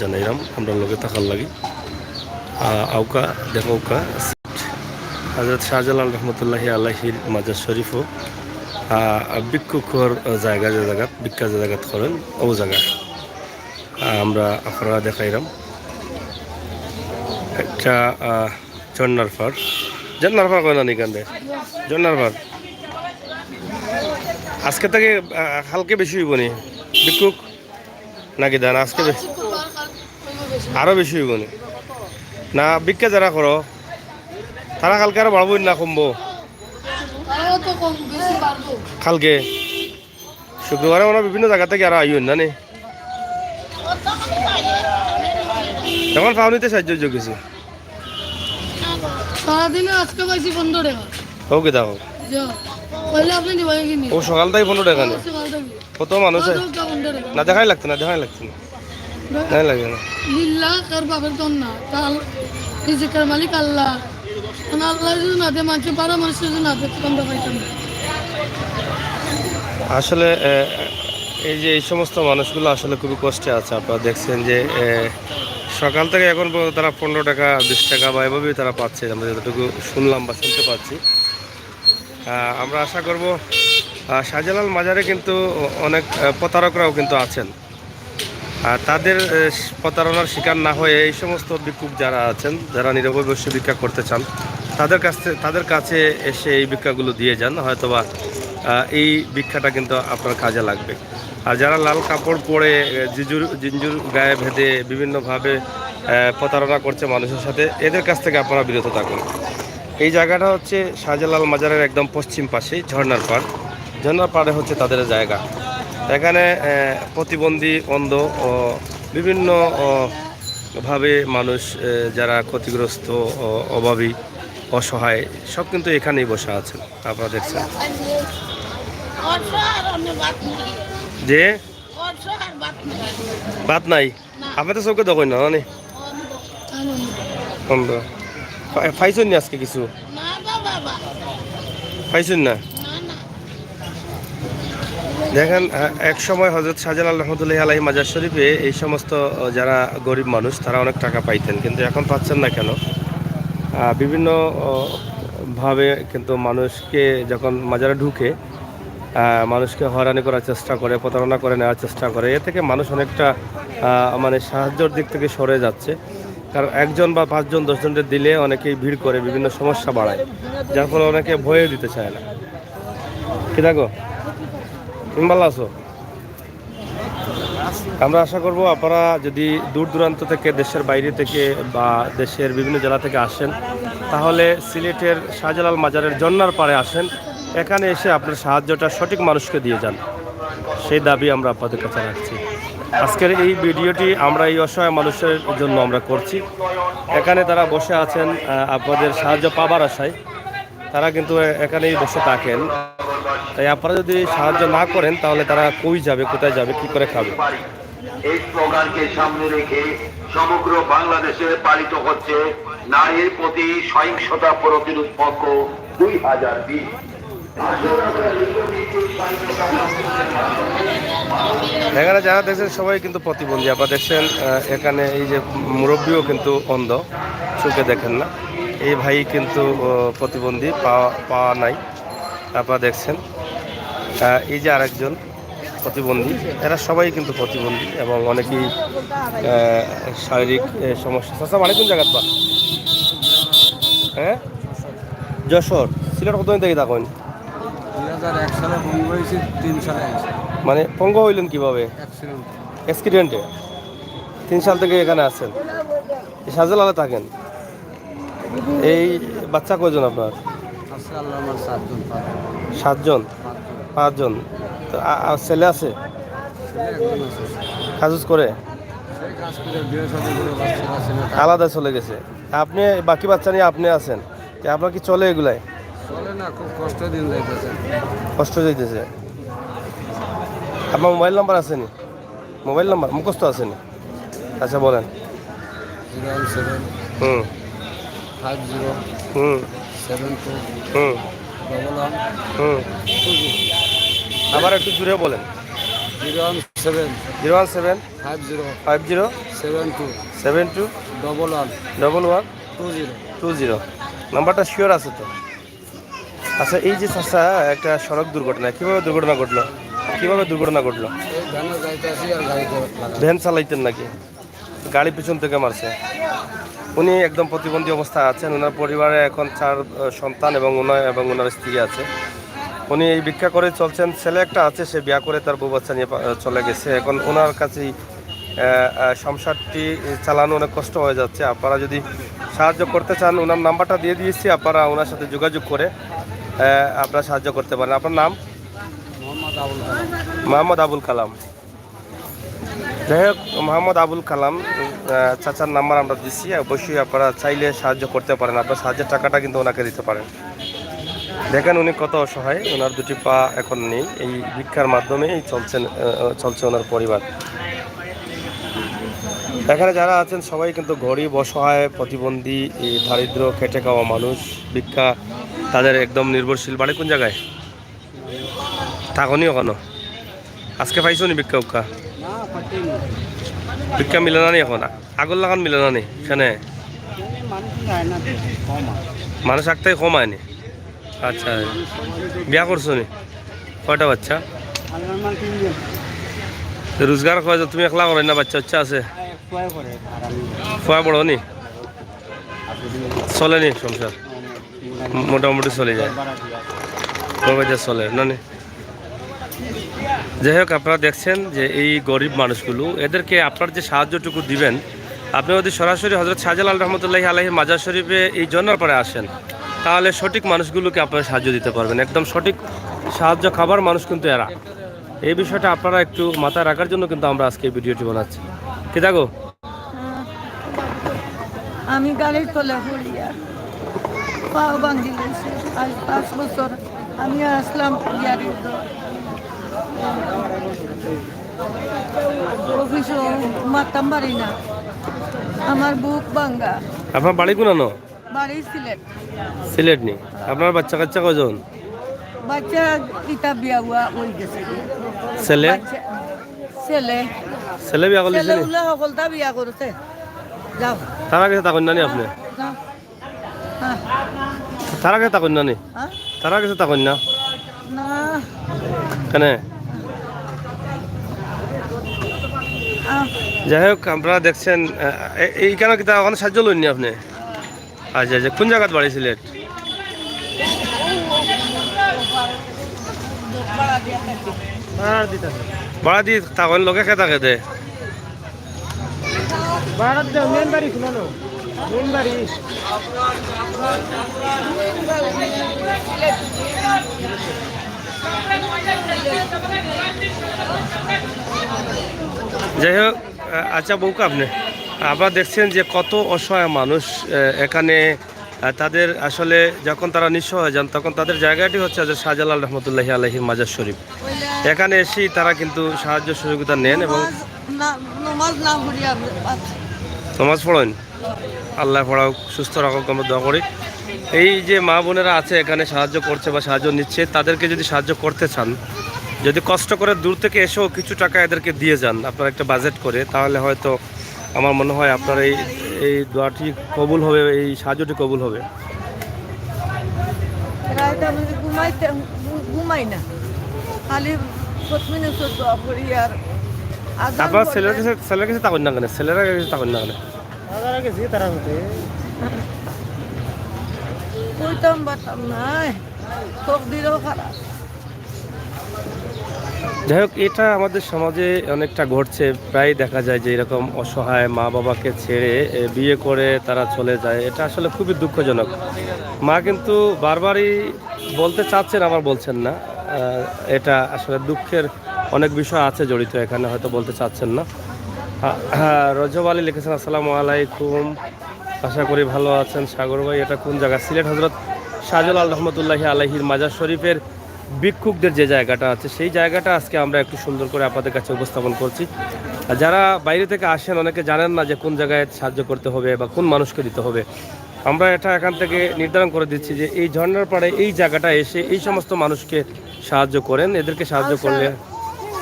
জানাইলাম আমরা লোকে থাকার লাগি আউকা দেখৌকা হজরত শাহজালাল রহমতুল্লাহি আল্লাহির মাজার শরীফও ভিক্ষুকর জায়গা যে জায়গাত ভিক্ষা যে জায়গাত করেন ও জায়গা আমরা আপনারা দেখাইলাম একটা ঝর্নার পার কয় না নিকান্দে ঝর্নার পার আজকে থেকে হালকে বেশি হইব নি ভিক্ষুক নাকি দান আজকে আরো বেশি হইব নি না ভিক্ষা যারা করো তারা কালকে আরো বাড়বই না কমবো কালকে শুক্রবারে মানে বিভিন্ন জায়গা থেকে আরো আইন না নে তখন পাওনিতে সাহায্য গেছে সারাদিনে আজকে পাইছি 15 টাকা ওকে দাও ও সকাল থেকে 15 টাকা নেই কত মানুষ না দেখাই লাগতো না দেখাই লাগে না লিল্লাহ কার বাপের দন না তাল রিজিকের মালিক আল্লাহ আল্লাহ যদি না দে মানুষ পারা মানুষের যদি না দে আমরা পাইতাম না আসলে এই যে এই সমস্ত মানুষগুলো আসলে খুবই কষ্টে আছে আপনারা দেখছেন যে সকাল থেকে এখন পর্যন্ত তারা 15 টাকা 20 টাকা বা এভাবেই তারা পাচ্ছে আমরা যতটুকু শুনলাম বা শুনতে পাচ্ছি আমরা আশা করব শাহজালাল মাজারে কিন্তু অনেক প্রতারকরাও কিন্তু আছেন আর তাদের প্রতারণার শিকার না হয়ে এই সমস্ত ভিক্ষুক যারা আছেন যারা নিরবে বসে ভিক্ষা করতে চান তাদের কাছে এসে এই ভিক্ষাগুলো দিয়ে যান হয়তোবা এই ভিক্ষাটা কিন্তু আপনার কাজে লাগবে আর যারা লাল কাপড় পরে জিঞ্জুর গায়ে ভেদে বিভিন্নভাবে প্রতারণা করছে মানুষের সাথে এদের কাছ থেকে আপনারা বিরত থাকুন এই জায়গাটা হচ্ছে শাহজালাল মাজারের একদম পশ্চিম পাশে ঝর্নার পাড়ে হচ্ছে তাদের জায়গা এখানে প্রতিবন্ধী অন্ধ ও বিভিন্ন ভাবে মানুষ যারা ক্ষতিগ্রস্ত অভাবী অসহায় সব কিন্তু এখানেই বসে আছেন আপনারা দেখছেন যে বাত নাই আপনি তো চৌকে দেখেন না পাইছেন নি আজকে কিছু পাইছেন না দেখেন এক সময় হযরত শাহজালাল রহমতুল্লাহি আলাইহি মাজার শরীফে এই সমস্ত যারা গরিব মানুষ তারা অনেক টাকা পাইতেন কিন্তু এখন পাচ্ছেন না কেন বিভিন্ন ভাবে কিন্তু মানুষকে যখন মাজারে ঢুকে মানুষকে হয়রানি করার চেষ্টা করে প্রতারণা করে নেওয়ার চেষ্টা করে এ থেকে মানুষ অনেকটা মানে সাহায্যের দিক থেকে সরে যাচ্ছে কারণ একজন বা 5 জন 10 জনকে দিলে অনেকেই ভিড় করে বিভিন্ন সমস্যা বাড়ায় যার ফলে অনেকে ভয়ে দিতে চায় না কি দেখো তুমি ভালো আছো আমরা আশা করব আপনারা যদি দূর দূরান্ত থেকে দেশের বাইরে থেকে বা দেশের বিভিন্ন জেলা থেকে আসেন তাহলে সিলেটের শাহজালাল মাজারের ঝর্নার পাড়ে আসেন এখানে এসে আপনার সাহায্যটা সঠিক মানুষকে দিয়ে যান সেই দাবি আমরা আপনাদের কাছে রাখছি আজকের এই ভিডিওটি আমরা এই অসহায় মানুষের জন্য আমরা করছি এখানে তারা বসে আছেন আপনাদের সাহায্য পাবার আশায় তারা কিন্তু এখানেই বসে থাকেন তাই আপনারা যদি সাহায্য না করেন তাহলে তারা কই যাবে কোথায় যাবে কি করে খাবে এই স্লোগানকে সামনে রেখে সমগ্র বাংলাদেশে পালিত হচ্ছে নারীর প্রতি সহিংসতা প্রতিরোধ পক্ষ 2020 এখানে যারা দেখছেন সবাই কিন্তু প্রতিবন্ধী আপনারা দেখছেন এখানে এই যে মুরব্বীও কিন্তু অন্ধ চোখে দেখেন না এই ভাই কিন্তু প্রতিবন্ধী পাওয়া নাই আপনারা দেখছেন এই যে আরেকজন প্রতিবন্ধী এরা সবাই কিন্তু প্রতিবন্ধী এবং অনেকেই শারীরিক সমস্যা সব অনেক কোন জায়গায় বা হ্যাঁ যশোর সিলেট কতদিন থেকে থাকেন 2001 সালে পঙ্গু হয়েছে 3 সালে মানে পঙ্গু হইলেন কিভাবে অ্যাক্সিডেন্টে 3 সাল থেকে এখানে আছেন শাহজালালে থাকেন এই বাচ্চা কয়জন আপনার 7 জন 5 জন ছেলে আছে কাজ করে আলাদা চলে গেছে আপনি বাকি বাচ্চা নিয়ে আপনি আছেন আপনার কি চলে এগুলাই চলে না খুব কষ্ট দিন যাইতেছে কষ্ট যাইতেছে আপনার মোবাইল নাম্বার আছে নি মোবাইল নাম্বার মুখস্থ আছে নি আচ্ছা বলেন 017 হুম 50 হুম 72 হুম 11 হুম আবার একটু জুড়ে বলেন 017 017 50 50 72 72 11 11 20 20 নাম্বারটা শিওর আছে তো? আচ্ছা, এই যে চাচা একটা সড়ক দুর্ঘটনা, কিভাবে দুর্ঘটনা ঘটলো? এই ধানে যাইতে আসি আর গাড়িতে লাগা ভ্যান চালাইতেন নাকি? গাড়ি পিছন থেকে মারছে। উনি একদম প্রতিবন্ধী অবস্থায় আছেন। ওনার পরিবারে এখন 4 সন্তান এবং ওনার স্ত্রী আছে। উনি এই ভিক্ষা করে চলছেন। ছেলে একটা আছে, সে বিয়ে করে তার বউ বাচ্চা নিয়ে চলে গেছে। এখন ওনার কাছেই সংসারটি চালানো অনেক কষ্ট হয়ে যাচ্ছে। আপনারা যদি সাহায্য করতে চান, ওনার নাম্বারটা দিয়ে দিয়েছি, আপনারা ওনার সাথে যোগাযোগ করে আপনারা সাহায্য করতে পারেন। আপনার নাম? মোহাম্মদ আবুল কালাম। যাই হোক, মোহাম্মদ আবুল কালাম চাচার নাম্বার আমরা দিচ্ছি। অবশ্যই আপনারা চাইলে সাহায্য করতে পারেন। আপনার সাহায্যের টাকাটা কিন্তু ওনাকে দিতে পারেন। দেখেন উনি কত অসহায়, ওনার 2টি পা এখন নেই। এই ভিক্ষার মাধ্যমেই চলছে ওনার পরিবার। এখানে যারা আছেন সবাই কিন্তু গরিব, অসহায়, প্রতিবন্ধী, এই দারিদ্র, খেটে খাওয়া মানুষ। ভিক্ষা তাদের একদম নির্ভরশীল। বাড়ি কোন জায়গায়? থাকনি ওখানো? আজকে পাইছো নি ভিক্ষা উক্ষা? না পাটিনি ভিক্ষা মিলে না নি এখন? আগর লাগান মিলে না নি? সেনে মানুষ যায় না তো, কম আর। মানুষ আগটাই কম আয়নি। আচ্ছা, বিয়া করছো নি? কয়টা বাচ্চা? আল্লাহর মান তিনজন রোজগার হয় তুমি একলা করো না? বাচ্চা আছে? এক পয় করে আর আমি ফুয়া বড় নি? চলে নি সংসার? মোটামুটি চলে যায়, চলে না নি? যাই হোক, আপনারা দেখছেন যে এই গরিব মানুষগুলো, এদেরকে আপনার যে সাহায্যটুকু দিবেন, আপনি যদি সরাসরি হযরত শাহজালাল রহমতুল্লাহি আলাইহির মাজার শরীফে এই জন্নার পরে আসেন, তাহলে সঠিক মানুষগুলোকে আপনারা সাহায্য দিতে পারবেন। একদম সঠিক সাহায্য খাবার মানুষ কিন্তু এরা। এই বিষয়টা আপনারা একটু মাথায় রাখার জন্য কিন্তু আমরা আজকে এই ভিডিওটি বানাচ্ছি। কি থাকো? আমি গাড়ির তলে পড়িয়া পাও ভাঙি গেছে। আজ 5 বছর আমি আসলাম গাড়ির অফিসে মারতাম পারি না, আমার বুক ভাঙ্গা। আপনার বাড়ি কোনানো? বাড়ি সিলেট। সিলেট নি? আপনার বাচ্চা কাচ্চা কজন? বাচ্চা ইটা বিয়া হুয়া হয়ে গেছে। ছেলে? ছেলে ছেলে বিয়া করলেন? ছেলেগুলো সকলটা বিয়া করছে। যাও তারা কাছে থাকুন না নি আপনি? যাও। হ্যাঁ তারা কাছে থাকুন না নি? হ্যাঁ? তারা কাছে থাকুন না না কেন? আহ, যাই হোক, আপনারা দেখছেন এই কেন কি ওখানে সাহায্য লইনি আপনি? আচ্ছা আচ্ছা, কোন জায়গায় বাড়ি সিলেট? ভাড়া দিয়ে তখন লোকে খেয়ে থাকে দে। যাই হোক, আচ্ছা বউকা, আপনারা দেখছেন যে কত অসহায় মানুষ এখানে। তাদের আসলে যখন তারা নিঃস্ব হয়ে যান, তখন তাদের জায়গাটি হচ্ছে শাহজালাল রহমতুল্লাহি আলাইহির মাজার শরীফ। এখানে এসেই তারা কিন্তু সাহায্য সহযোগিতা নেন এবং নমাজ না পড়িয়া নামাজ পড়েন। আল্লাহ পড়াও, সুস্থ রাখুক, আমরা দোয়া করি। এই যে মা বোনেরা আছে এখানে সাহায্য করছে বা সাহায্য নিচ্ছে, তাদেরকে যদি সাহায্য করতে চান, যদি কষ্ট করে দূর থেকে এসেও কিছু টাকা এদেরকে দিয়ে যান আপনারা একটা বাজেট করে, তাহলে হয়তো আমার মনে হয় আপনার এই দোয়াটি কবুল হবে, এই সাহায্যটি কবুল হবে। রাতে আমি ঘুমাই না, খালি প্রতিদিন দোয়া করি। আর আপনার ছেলের কাছে থাকুন না কেন? ছেলেরা কাছে থাকুন না কেন? কইতাম বাতাম নাই, তকদিরও খারাপ। যাই হোক, এটা আমাদের সমাজে অনেকটা ঘটছে। প্রায় দেখা যায় যে এরকম অসহায় মা বাবাকে ছেড়ে বিয়ে করে তারা চলে যায়। এটা আসলে খুবই দুঃখজনক। মা কিন্তু বারবারই বলতে চাচ্ছেন, আবার বলছেন না। এটা আসলে দুঃখের অনেক বিষয় আছে জড়িত এখানে, হয়তো বলতে চাচ্ছেন না। রজব আলী লিখেছেন, আসসালামু আলাইকুম, আশা করি ভালো আছেন। সাগর ভাই, এটা কোন জায়গা? সিলেট হযরত শাহজালাল রহমতুল্লাহি আলাইহির মাজার শরীফের ভিক্ষুকদের যে জায়গাটা আছে, সেই জায়গাটা আজকে আমরা একটু সুন্দর করে আপনাদের কাছে উপস্থাপন করছি। আর যারা বাইরে থেকে আসেন, অনেকে জানেন না যে কোন জায়গায় সাহায্য করতে হবে বা কোন মানুষকে দিতে হবে। আমরা এটা এখান থেকে নির্ধারণ করে দিচ্ছি যে এই ঝর্ণার পাড়ে এই জায়গাটা এসে এই সমস্ত মানুষকে সাহায্য করেন। এদেরকে সাহায্য করলে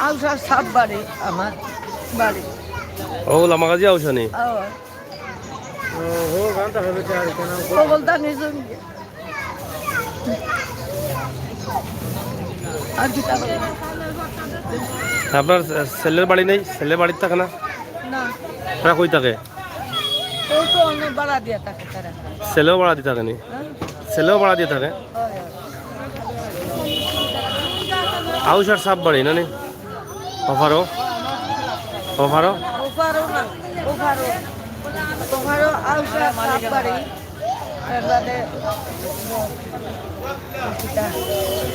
আলসার সাপ বাড়ি, আমার বাড়ি ও লামাগাজি আউসানি বলতা নিজে আর কি টাকা আপনার ছেলের বাড়ি নেই, ছেলের বাড়ির থাকে না? না তারা কই থাকে? ও তো অন্য বাড়া দিয়া থাকে তারা ছেলেও ভাড়া দিয়ে থাকে নি? ছেলেও ভাড়া দিয়ে থাকে? আউসার সাপ বাড়ি না নি? অফারও অফারও ওপারও না ওপারও ওপারও আউসা সাপ বাড়ি এবারে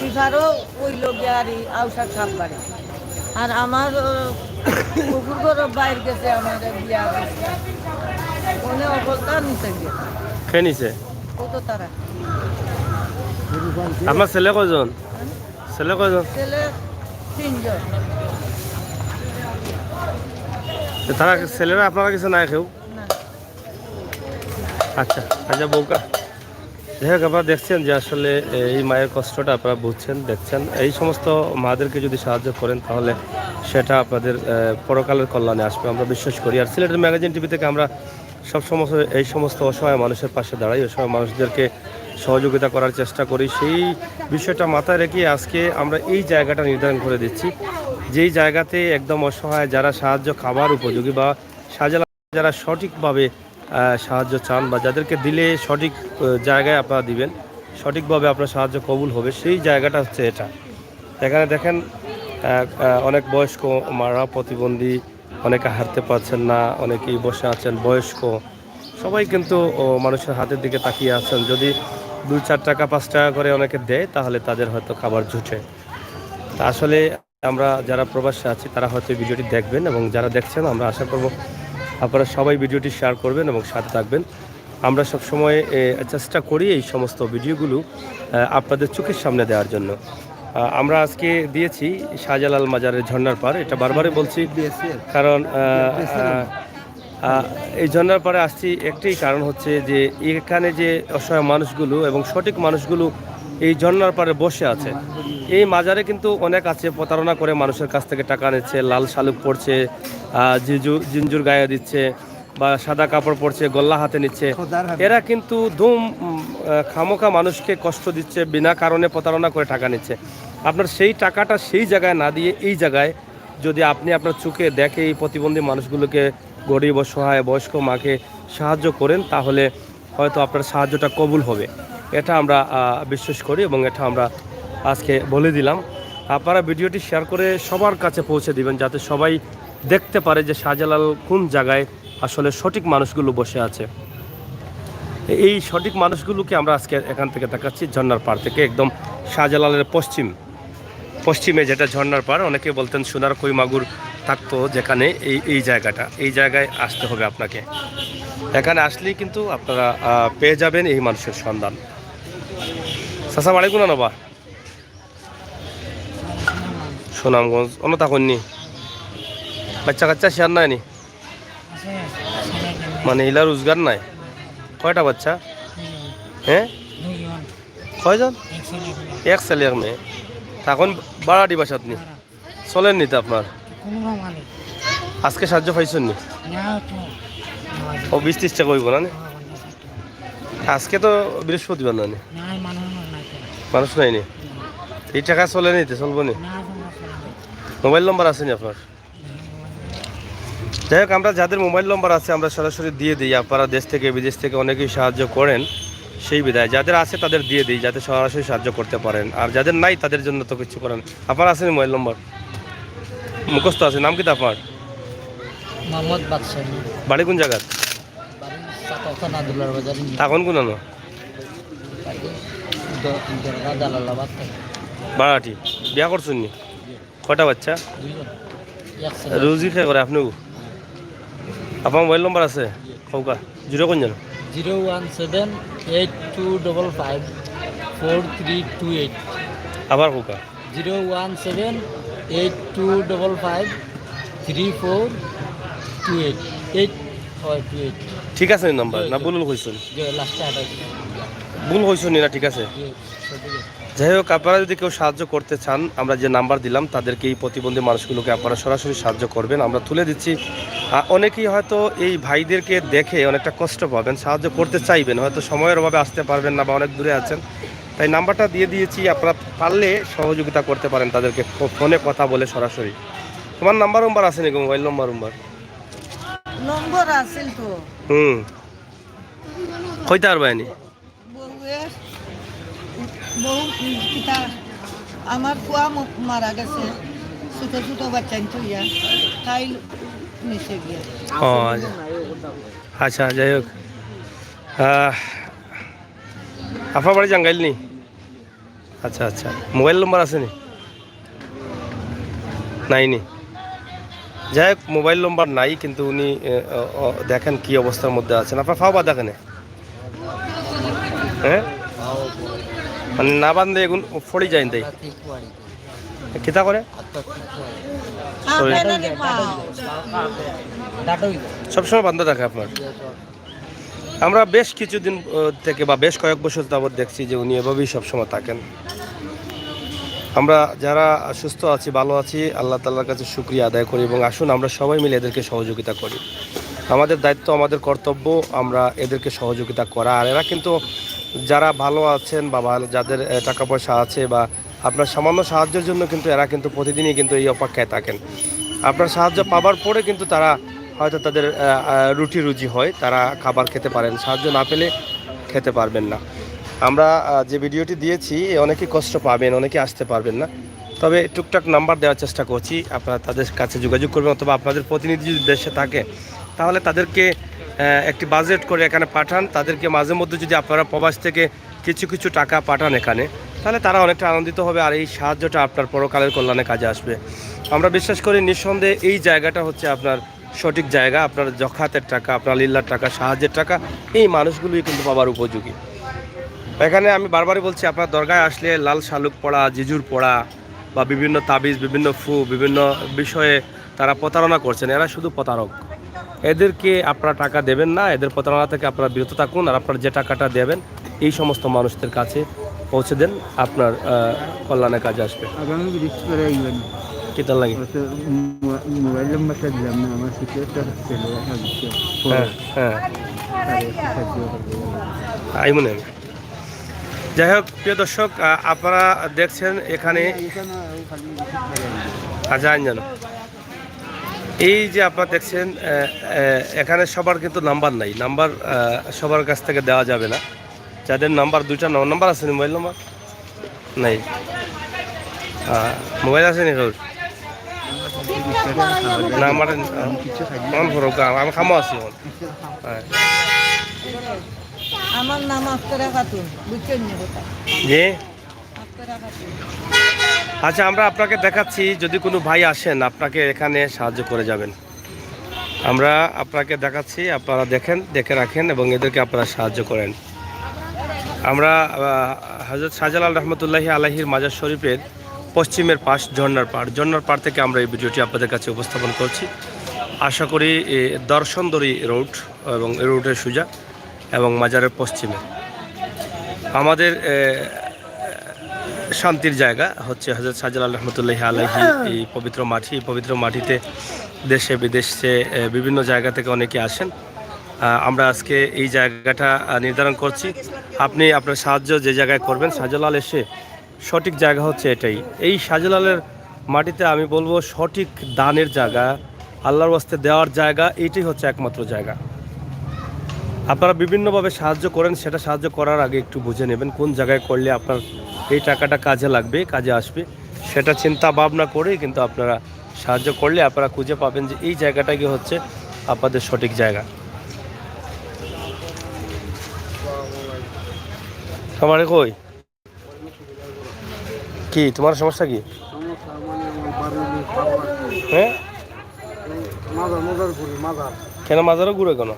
ইফারও ওই লোক আর আউসা সাপ বাড়ি আর আমার কুকুর ঘর বাইর গেছে আমার বিয়া গেছে ওনে অবস্থা নিতে গিয়ে খেয়ে নিছে? কত তারা আপনার ছেলে কয়জন? ছেলে কয়জন? ছেলে 3 জন তো তারা ছেলেরা আপনারা কিছু নাই কেউ? না আচ্ছা আচ্ছা বউকা, যাই হোক আপনারা দেখছেন যে আসলে এই মায়ের কষ্টটা আপনারা বুঝছেন, দেখছেন। এই সমস্ত মাদেরকে যদি সাহায্য করেন তাহলে সেটা আপনাদের পরকালের কল্যাণে আসবে, আমরা বিশ্বাস করি। আর সিলেটের ম্যাগাজিন টিভি থেকে আমরা সবসময় এই সমস্ত অসহায় মানুষের পাশে দাঁড়াই, অসহায় মানুষদেরকে সহযোগিতা করার চেষ্টা করি। সেই বিষয়টা মাথায় রেখে আজকে আমরা এই জায়গাটা নির্ধারণ করে দিচ্ছি, যেই জায়গাতে একদম অসহায় যারা সাহায্য খাবার উপযোগী বা যারা সঠিকভাবে সাহায্য চান বা যাদেরকে দিলে সঠিক জায়গায় আপনারা দিবেন, সঠিকভাবে আপনার সাহায্য কবুল হবে, সেই জায়গাটা হচ্ছে এটা। এখানে দেখেন অনেক বয়স্ক মারা, প্রতিবন্ধী, অনেকে হাঁটতে পারছেন না, অনেকেই বসে আছেন, বয়স্ক সবাই কিন্তু মানুষের হাতের দিকে তাকিয়ে আছেন। যদি 2-4 টাকা 5 টাকা করে অনেকে দেয় তাহলে তাদের হয়তো খাবার জুটে। তা আসলে আমরা যারা প্রবাসে আছি তারা হয়তো ভিডিওটি দেখবেন, এবং যারা দেখছেন আমরা আশা করব আপনারা সবাই ভিডিওটি শেয়ার করবেন এবং সাথে থাকবেন। আমরা সবসময় চেষ্টা করি এই সমস্ত ভিডিওগুলো আপনাদের চোখের সামনে দেওয়ার জন্য। আমরা আজকে দিয়েছি শাহজালাল মাজারের ঝর্ণার পার, এটা বারবারই বলছি, কারণ এই ঝর্ণার পারে আসছি একটাই কারণ হচ্ছে যে এখানে যে অসহায় মানুষগুলো এবং সঠিক মানুষগুলো এই ঝর্ণার পারে বসে আছে। এই মাজারে কিন্তু অনেক আছে প্রতারণা করে মানুষের কাছ থেকে টাকা নিচ্ছে, লাল শালুক পড়ছে, জিঞ্জুর গায়ে দিচ্ছে বা সাদা কাপড় পরছে, গল্লা হাতে নিচ্ছে। এরা কিন্তু খামোখা মানুষকে কষ্ট দিচ্ছে, বিনা কারণে প্রতারণা করে টাকা নিচ্ছে। আপনার সেই টাকাটা সেই জায়গায় না দিয়ে এই জায়গায় যদি আপনি আপনার চোখে দেখে এই প্রতিবন্ধী মানুষগুলোকে, গরিব অসহায় বয়স্ক মাকে সাহায্য করেন তাহলে হয়তো আপনার সাহায্যটা কবুল হবে, এটা আমরা বিশ্বাস করি এবং এটা আমরা আজকে বলে দিলাম। আপনারা ভিডিওটি শেয়ার করে সবার কাছে পৌঁছে দিবেন যাতে সবাই দেখতে পারে যে শাহজালাল কোন জায়গায় আসলে সঠিক মানুষগুলো বসে আছে। এই সঠিক মানুষগুলোকে আমরা আজকে এখান থেকে দেখাচ্ছি ঝর্ণার পাড় থেকে, একদম শাহজালালের পশ্চিমে যেটা ঝর্ণার পাড়। অনেকে বলতেন সোনার কই মাগুর থাকতো যেখানে, এই জায়গায় আসতে হবে আপনাকে। এখানে আসলেই কিন্তু আপনারা পেয়ে যাবেন এই মানুষের সন্ধান। চাচা বাড়ি কোনা নবা? সুনামগঞ্জ। অন্য থাকুননি বাচ্চা কাচ্চা শেয়ার নাই নি? মানে ইলা রোজগার নাই? কয়টা বাচ্চা? হ্যাঁ কয়জন? এক ছেলে এক মেয়ে। তখন বাড়া দিবা আপনি চলেন নি তো আপনার? আজকে সাহায্য পাইছেন নি? ও 20-30 টাকা হইব না? আজকে তো বৃহস্পতিবার না, মানুষ নাই নি? এই টাকা চলে নিতে চলবো নি? মোবাইল নম্বর আছে নি আপনার? যাই হোক, আমরা যাদের মোবাইল নম্বর আছে আমরা সরাসরি দিয়ে দিই। আপনারা দেশ থেকে বিদেশ থেকে অনেকেই সাহায্য করেন, সেই বিধায় যাদের আছে তাদের দিয়ে দিই যাতে সরাসরি সাহায্য করতে পারেন। আর যাদের নাই তাদের জন্য তো কিছু করেন। আপনার আছে মোবাইল নম্বর মুখস্থ আছে? নাম কি আপনার? মোহাম্মদ বাদশাহ। বাড়ি কোন জায়গার? তখন কোন বাড়াটি? বিয়া করছেন নি? কয়টা বাচ্চা? রোজি খেয়ে করে আপনি? আপনার মোবাইল নম্বর আছে? কৌকা 0 কোন জানো? 01782554328। আবার কৌকা 01782553428। ঠিক আছে নাম্বার না ভুল হয়েছেন? লাস্টে 28 ভুল হয়েছেন না? ঠিক আছে। যাই হোক, আপনারা যদি কেউ সাহায্য করতে চান, আমরা যে নাম্বার দিলাম তাদেরকে, এই প্রতিবন্ধী মানুষগুলোকে আপনারা সরাসরি সাহায্য করবেন, আমরা তুলে দিচ্ছি। অনেকেই হয়তো এই ভাইদেরকে দেখে অনেকটা কষ্ট পাবেন, সাহায্য করতে চাইবেন, হয়তো সময়ের অভাবে আসতে পারবেন না বা অনেক দূরে আছেন, তাই নাম্বারটা দিয়ে দিয়েছি। আপনারা পারলে সহযোগিতা করতে পারেন তাদেরকে, ফোনে কথা বলে সরাসরি। তোমার নাম্বার আছে নাকি, মোবাইল নম্বর? নম্বর আছিল তো কইতে পারবানি? বউয়ের বউ পিতা আমার কুয়া মারা গেছে, ছোট ছোট বাচ্চা থইয়া, তাই নিচে গিয়া। ও আচ্ছা, যাই হোক, আপনার বাড়ি জাঙ্গাইল নি? আচ্ছা আচ্ছা, মোবাইল নম্বর আছে নি? নাই নি? যাই হোক, মোবাইল নম্বর নাই, কিন্তু উনি দেখেন কি অবস্থার মধ্যে আছেন। আপনার ফাওয়া দেখেন, হ্যাঁ, মানে না বান্ধে এগুন ফড়ি যায় তাই কিতা করে সবসময় বান্ধা থাকে আপনার? আমরা বেশ কিছুদিন থেকে বা বেশ কয়েক বছর যাবৎ দেখছি যে উনি এভাবেই সবসময় থাকেন। আমরা যারা সুস্থ আছি, ভালো আছি, আল্লাহ তাআলার কাছে শুকরিয়া আদায় করি এবং আসুন আমরা সবাই মিলে এদেরকে সহযোগিতা করি। আমাদের দায়িত্ব, আমাদের কর্তব্য আমরা এদেরকে সহযোগিতা করা। আর এরা কিন্তু যারা ভালো আছেন বা যাদের টাকা পয়সা আছে বা আপনার সামান্য সাহায্যের জন্য কিন্তু এরা কিন্তু প্রতিদিনই কিন্তু এই অপেক্ষায় থাকেন। আপনার সাহায্য পাবার পরে কিন্তু তারা হয়তো তাদের রুটি রুজি হয়, তারা খাবার খেতে পারেন, সাহায্য না পেলে খেতে পারবেন না। আমরা যে ভিডিওটি দিয়েছি, অনেকেই কষ্ট পাবেন, অনেকে আসতে পারবেন না, তবে টুকটাক নাম্বার দেওয়ার চেষ্টা করছি। আপনারা তাদের কাছে যোগাযোগ করবেন, অথবা আপনাদের প্রতিনিধি যদি দেশে থাকে তাহলে তাদেরকে একটি বাজেট করে এখানে পাঠান। তাদেরকে মাঝে মধ্যে যদি আপনারা প্রবাস থেকে কিছু কিছু টাকা পাঠান এখানে, তাহলে তারা অনেকটা আনন্দিত হবে, আর এই সাহায্যটা আপনার পরকালের কল্যাণে কাজে আসবে। আমরা বিশ্বাস করি নিঃসন্দেহে এই জায়গাটা হচ্ছে আপনার সঠিক জায়গা। আপনার জখাতের টাকা, আপনার লিল্লার টাকা, সাহায্যের টাকা, এই মানুষগুলোই কিন্তু পাবার উপযোগী। এখানে আমি বারবারই বলছি, আপনার দরগায় আসলে লাল শালুক পড়া, জিজুর পড়া বা বিভিন্ন তাবিজ, বিভিন্ন বিভিন্ন বিষয়ে তারা প্রতারণা করছেন। এরা শুধু প্রতারক। এদেরকে আপনারা টাকা দেবেন না, এদের প্রতারণা থেকে আপনারা বিরত থাকুন। আর আপনারা যে টাকাটা দেবেন এই সমস্ত মানুষদের কাছে পৌঁছে দেন, আপনার কল্যাণে কাজে আসবে। কিতার লাগে? মোবাইল নাম্বারটা দিলাম না, আমার ছেলে হ্যাঁ হ্যাঁ, আই মনে হয়। যাই হোক, প্রিয় দর্শক, আপনারা দেখছেন এখানে জানো এই যে আপনারা দেখছেন এখানে সবার কিন্তু নাম্বার নাই। নাম্বার সবার কাছ থেকে দেওয়া যাবে না। যাদের নাম্বার, দুইটা নাম্বার আছে, মোবাইল নাম্বার নাই, মোবাইল আছে নি তোর? না, আমার আমি খামো আছি। হ্যাঁ, আমার নাম আক্তারা খাতুন, বুঝছেন না কথা? জি, আক্তারা খাতুন। আচ্ছা, আমরা আপনাকে দেখাচ্ছি, যদি কোনো ভাই আসেন আপনাকে এখানে সাহায্য করে যাবেন। আমরা আপনাকে দেখাচ্ছি, আপনারা দেখেন, দেখে রাখেন এবং এদেরকে আপনারা সাহায্য করেন। আমরা হযরত শাহজালাল রহমতুল্লাহি আলাইহির মাজার শরীফের পশ্চিমের পাশ ঝর্ণার পাড় থেকে আমরা এই ভিডিওটি আপনাদের কাছে উপস্থাপন করছি। আশা করি দর্শনদরি রোড এবং এই রোডের সোজা এবং মাজারের পশ্চিমে আমাদের শান্তির জায়গা হচ্ছে হযরত শাহজালাল রহমতুল্লাহি আলাইহি এই পবিত্র মাটি। এই পবিত্র মাটিতে দেশে বিদেশে বিভিন্ন জায়গা থেকে অনেকে আসেন। আমরা আজকে এই জায়গাটা নির্ধারণ করছি। আপনি আপনার সাহায্য যে জায়গায় করবেন, শাহজালাল এসে সঠিক জায়গা হচ্ছে এটাই। এই শাহজালালের মাটিতে আমি বলবো সঠিক দানের জায়গা, আল্লাহর ওয়াস্তে দেওয়ার জায়গা, এইটাই হচ্ছে একমাত্র জায়গা। আপনারা বিভিন্নভাবে সাহায্য করেন, সেটা সাহায্য করার আগে একটু বুঝে নেবেন কোন জায়গায় করলে আপনার এই টাকাটা কাজে লাগবে, কাজে আসবে, সেটা চিন্তা ভাবনা করেই কিন্তু আপনারা সাহায্য করলে আপনারা খুঁজে পাবেন যে এই জায়গাটাই হচ্ছে আপনাদের সঠিক জায়গা। আমারে কই কি তোমার সমস্যা কি? হ্যাঁ, কেন মাজারও ঘুরে কেন?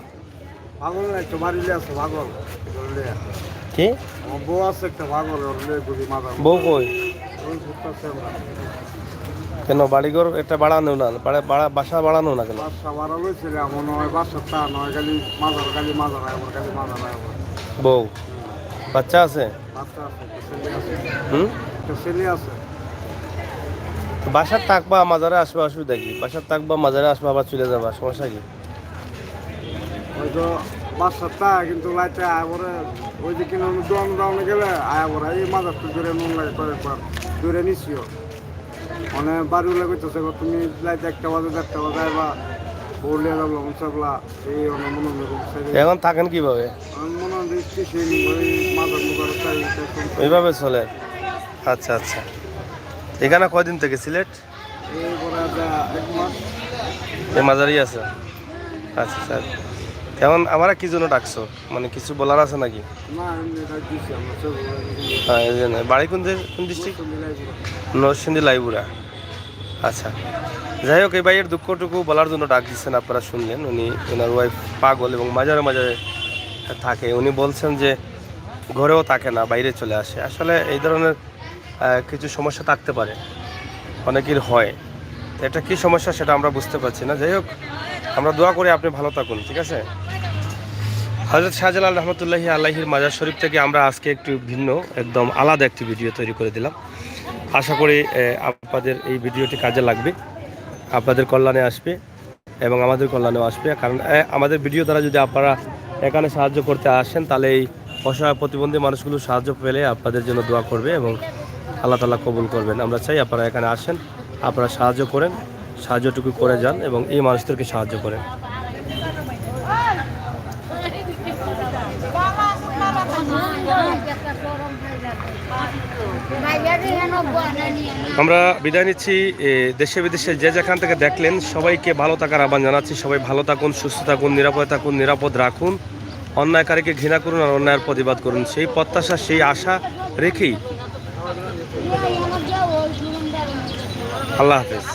কি বউ কই? কেন বাড়িঘর একটা বাড়ানো না, বাসা বাড়ানো না কেন? বউ বাচ্চা আছে? বাচ্চা আছে, একটা ছেলে আছে। হুম, একটা ছেলে আছে। বাসার থাকবা মাজারে আসবে, অসুবিধা কি? বাসার থাকবা মাজারে আসবা আবার চলে যাবা, সমস্যা কি? হয়তো বাচ্চাটা কিন্তু লাইটে আয় পরে ওই যে কিনা দোয়ানো গেলে আয় পরে এই মাজারটা জোরে নুন লাগে কয়েকবার জোরে নিছিও মানে বাড়ি লাগতেছে তুমি লাইটে 1টা বাজে 1টা বাজে আইবা বললে যাবো মুসাবলা এই অনেক মনে এখন থাকেন কিভাবে? আমি মনে হয় স্টেশন ওই মাজার মুখার তাই এইভাবে চলে? আচ্ছা আচ্ছা। এখানে কয়দিন থেকে সিলেট? এই পরে 1 মাস। এই মাজারই আছে? আচ্ছা স্যার, এখন আমরা কি জন্য ডাকছো, মানে কিছু বলার আছে নাকি? না এমনি দিচ্ছি আমরা সব হ্যাঁ, এই জন্য। বাড়ি কোন ডিস্ট্রিক্ট? নরসিংদী লাইবুড়া। আচ্ছা, যাই হোক, এই ভাইয়ের দুঃখটুকু বলার জন্য ডাক দিচ্ছেন, আপনারা শুনলেন। উনি ওনার ওয়াইফ পাগল এবং মাঝে মাঝে থাকে। উনি বলছেন যে ঘরেও থাকে না, বাইরে চলে আসে। আসলে এই ধরনের কিছু সমস্যা থাকতে পারে, অনেকের হয়। তো এটা কী সমস্যা সেটা আমরা বুঝতে পারছি না। যাই হোক, আমরা দোয়া করি আপনি ভালো থাকুন, ঠিক আছে? হযরত শাহজালাল রহমতুল্লাহি আলাইহির মাজার শরীফ থেকে আমরা আজকে একটু ভিন্ন, একদম আলাদা একটি ভিডিও তৈরি করে দিলাম। আশা করি আপনাদের এই ভিডিওটি কাজে লাগবে, আপনাদের কল্যাণে আসবে এবং আমাদের কল্যাণেও আসবে। কারণ আমাদের ভিডিও দ্বারা যদি আপনারা এখানে সাহায্য করতে আসেন, তাহলে এই অসহায় প্রতিবন্ধী মানুষগুলো সাহায্য পেলে আপনাদের জন্য দোয়া করবে এবং আল্লাহ তাআলা কবুল করবেন। আমরা চাই আপনারা এখানে আসেন, আপনারা সাহায্য করেন, সাহায্যটুকু করে যান এবং এই মানুষদেরকে সাহায্য করেন। আমরা বিদায় নিচ্ছি। দেশে বিদেশে যে যেখান থেকে দেখলেন সবাইকে ভালো থাকার আহ্বান জানাচ্ছি। সবাই ভালো থাকুন, সুস্থ থাকুন, নিরাপদে থাকুন, নিরাপদ রাখুন, অন্যায়কারীকে ঘৃণা করুন আর অন্যায়ের প্রতিবাদ করুন। সেই প্রত্যাশা, সেই আশা রেখেই আল্লাহ হাফেজ।